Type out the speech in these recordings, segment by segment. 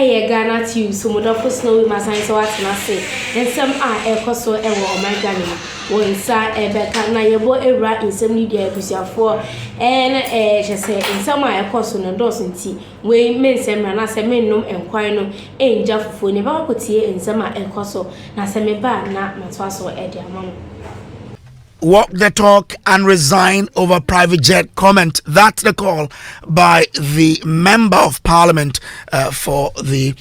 eye Ghanatube so modafo snow ma san so atena se ensem a ekoso ewo omagani wonsa ebeka na yebo ewra ensem ni dia abusiafo chese ensem a ekoso no dos nti we mensem na se mennom enkwan no enja fufu ne ba kotie ensem a ekoso na se me ba na matwaso edi amamo. Walk the talk and resign over private jet comment. That's the call by the member of parliament for the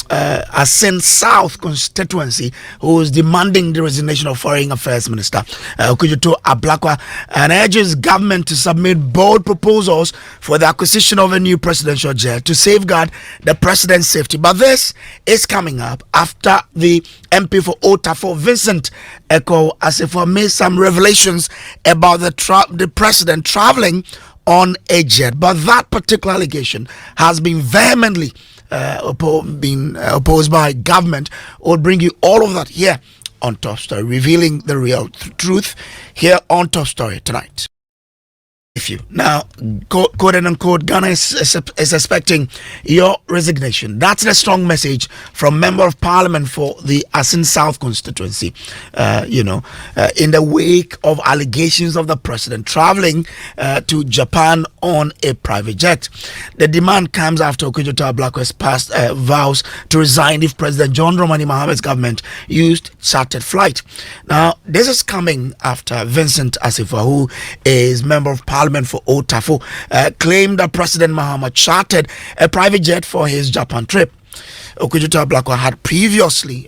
Asin South constituency, who is demanding the resignation of Foreign Affairs Minister Okudzeto Ablakwa, and urges government to submit bold proposals for the acquisition of a new presidential jet to safeguard the president's safety. But this is coming up after the MP for Otafo, Vincent Eko Asifo, made some revelations about the president traveling on a jet. But that particular allegation has been vehemently opposed by government. We'll bring you all of that here on Top Story, revealing the real truth here on Top Story tonight. If you now, quote and unquote, Ghana is expecting your resignation. That's the strong message from Member of Parliament for the Asin South constituency. In the wake of allegations of the president traveling to Japan on a private jet. The demand comes after Okudzeto Ablakwa's past vows to resign if President John Dramani Mahamed's government used chartered flight. Now, this is coming after Vincent Asifo, who is Member of Parliament for Otafo, claimed that President Mahama chartered a private jet for his Japan trip. Okudzeto Ablakwa had previously,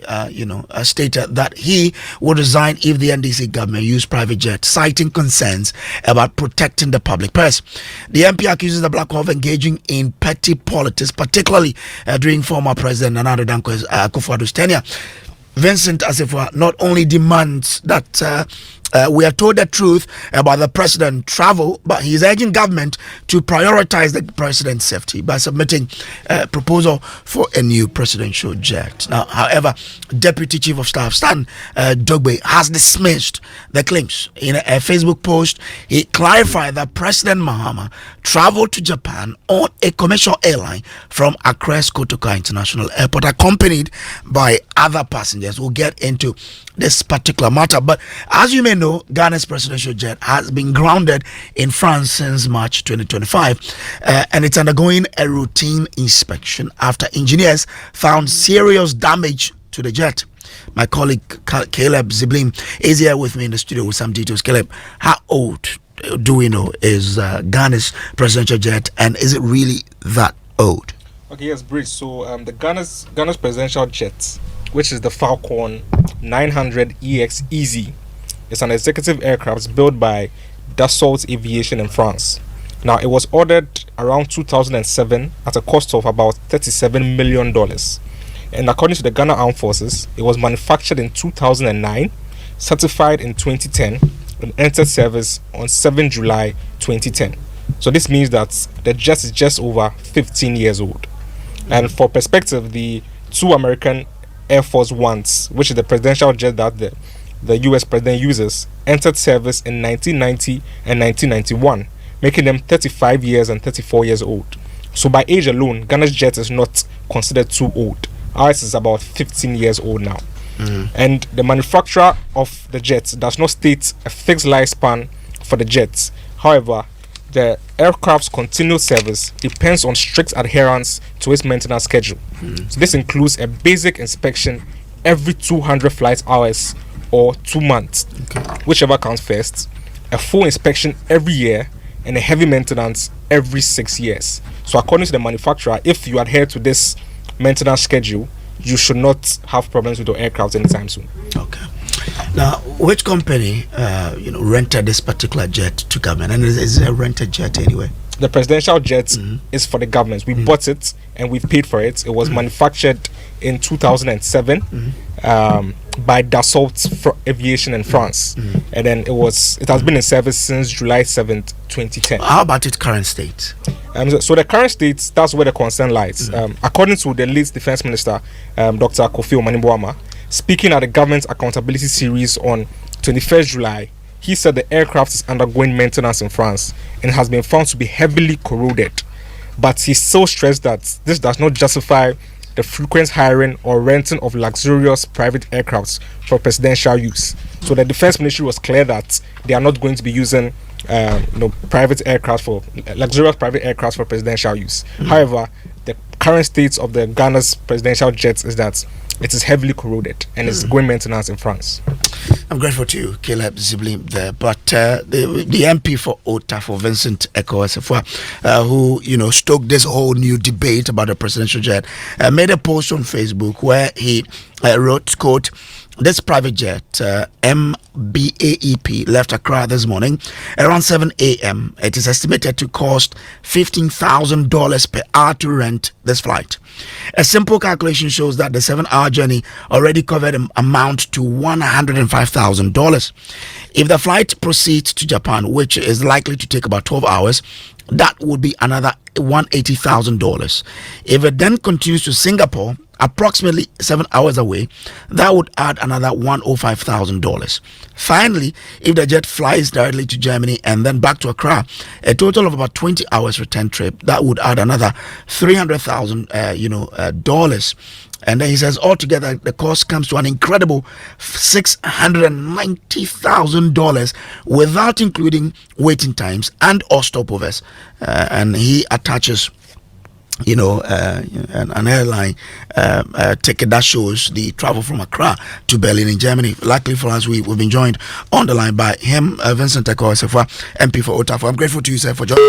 stated that he would resign if the NDC government used private jets, citing concerns about protecting the public purse. The MP accuses Ablakwa of engaging in petty politics, particularly during former President Nana Addo Akufo-Addo's tenure. Vincent Asifo not only demands that we are told the truth about the president's travel, but he is urging government to prioritize the president's safety by submitting a proposal for a new presidential jet. Now, however, Deputy Chief of Staff Stan Dogbe has dismissed the claims. In a Facebook post, he clarified that President Mahama traveled to Japan on a commercial airline from Accra's Kotoka International Airport, accompanied by other passengers. We'll get into this particular matter, but as you may know, Ghana's presidential jet has been grounded in France since March 2025, and it's undergoing a routine inspection after engineers found serious damage to the jet. My colleague Caleb Ziblim is here with me in the studio with some details. Caleb, how old do we know is Ghana's presidential jet, and is it really that old? Okay, yes, Bridge. So the Ghana's presidential jet, which is the Falcon 900 EX Easy, is an executive aircraft built by Dassault Aviation in France. Now, it was ordered around 2007 at a cost of about $37 million. And according to the Ghana Armed Forces, it was manufactured in 2009, certified in 2010, and entered service on 7 July 2010. So this means that the jet is just over 15 years old. And for perspective, the two American Air Force Ones, which is the presidential jet that the US president uses, entered service in 1990 and 1991, making them 35 years and 34 years old. So by age alone, Ghana's jet is not considered too old. Ours is about 15 years old now. And the manufacturer of the jets does not state a fixed lifespan for the jets. However, the aircraft's continued service depends on strict adherence to its maintenance schedule. So this includes a basic inspection every 200 flight hours or 2 months, whichever comes first, a full inspection every year, and a heavy maintenance every 6 years. So according to the manufacturer, if you adhere to this maintenance schedule, you should not have problems with your aircraft anytime soon. Okay. Now, which company rented this particular jet to government, and is it a rented jet anyway? The presidential jet is for the government. We bought it and we paid for it. It was manufactured in 2007 by Dassault Aviation in France, and then it has been in service since July 7th, 2010. How about its current state? So the current state, that's where the concern lies. According to the late Defense Minister, Dr. Kofi Omaniboama, speaking at the Government Accountability Series on 21st July, he said the aircraft is undergoing maintenance in France and has been found to be heavily corroded. But he still stressed that this does not justify the frequent hiring or renting of luxurious private aircrafts for presidential use. So the defense ministry was clear that they are not going to be using private aircraft for luxurious private aircraft for presidential use. However, the current state of the Ghana's presidential jets is that it is heavily corroded and is going maintenance in France. I'm grateful to you, Caleb Ziblim, there. But the MP for Ota, for Vincent Ekosefwa, who stoked this whole new debate about the presidential jet, made a post on Facebook where he wrote, quote, "This private jet, MBAEP, left Accra this morning around 7 a.m. It is estimated to cost $15,000 per hour to rent this flight. A simple calculation shows that the 7-hour journey already covered an amount to $105,000. If the flight proceeds to Japan, which is likely to take about 12 hours, that would be another $180,000. If it then continues to Singapore, approximately 7 hours away, that would add another $105,000. Finally, if the jet flies directly to Germany and then back to Accra, a total of about 20 hours return trip, that would add another $300,000 dollars. And then he says altogether the cost comes to an incredible $690,000 without including waiting times and or stopovers. And he attaches an airline ticket that shows the travel from Accra to Berlin in Germany. Luckily for us, we've been joined on the line by him, Vincent Ekosefwa, MP for Ota. I'm grateful to you, sir, for joining.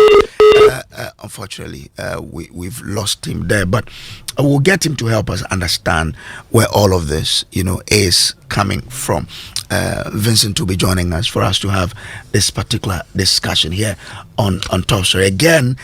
Unfortunately, we've lost him there, but we'll get him to help us understand where all of this, is coming from. Vincent will be joining us for us to have this particular discussion here on Top Story. Again,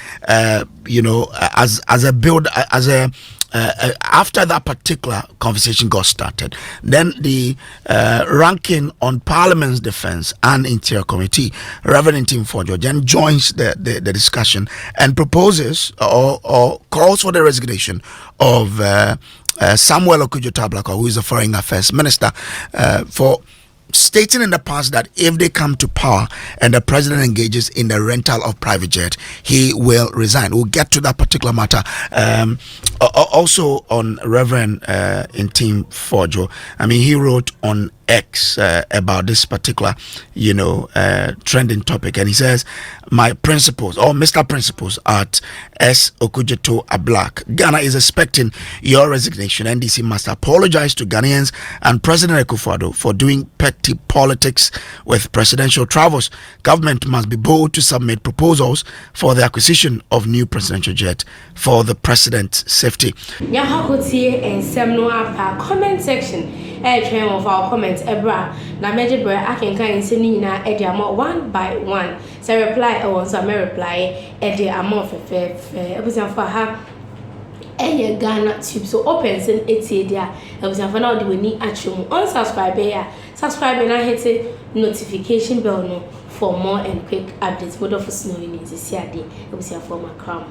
after that particular conversation got started, then the ranking on Parliament's Defence and Interior Committee, Reverend Tim Forjo, then joins the discussion and proposes or calls for the resignation of Samuel Okudzeto Ablakwa, who is the Foreign Affairs Minister, for stating in the past that if they come to power and the president engages in the rental of private jet, he will resign. We'll get to that particular matter. Also on Reverend Tim Forjo, he wrote on X about this particular trending topic, and he says, "My principles, or Mr. Principles at S. Okudzeto Ablak, Ghana is expecting your resignation. NDC must apologize to Ghanaians and President Akufo-Addo for doing petty politics with presidential travels. Government must be bold to submit proposals for the acquisition of new presidential jet for the president's safety." Comment section. Of our comments, Ebra, na major bra, I can kind of send one by one. So reply, I want some reply, amount for fair. It was for her. Ghanatube, so open send it there. It was for now, we need action. Unsubscribe here, subscribe and I hit the notification bell for more and quick updates. What of us knowing is this year, it was for my crown.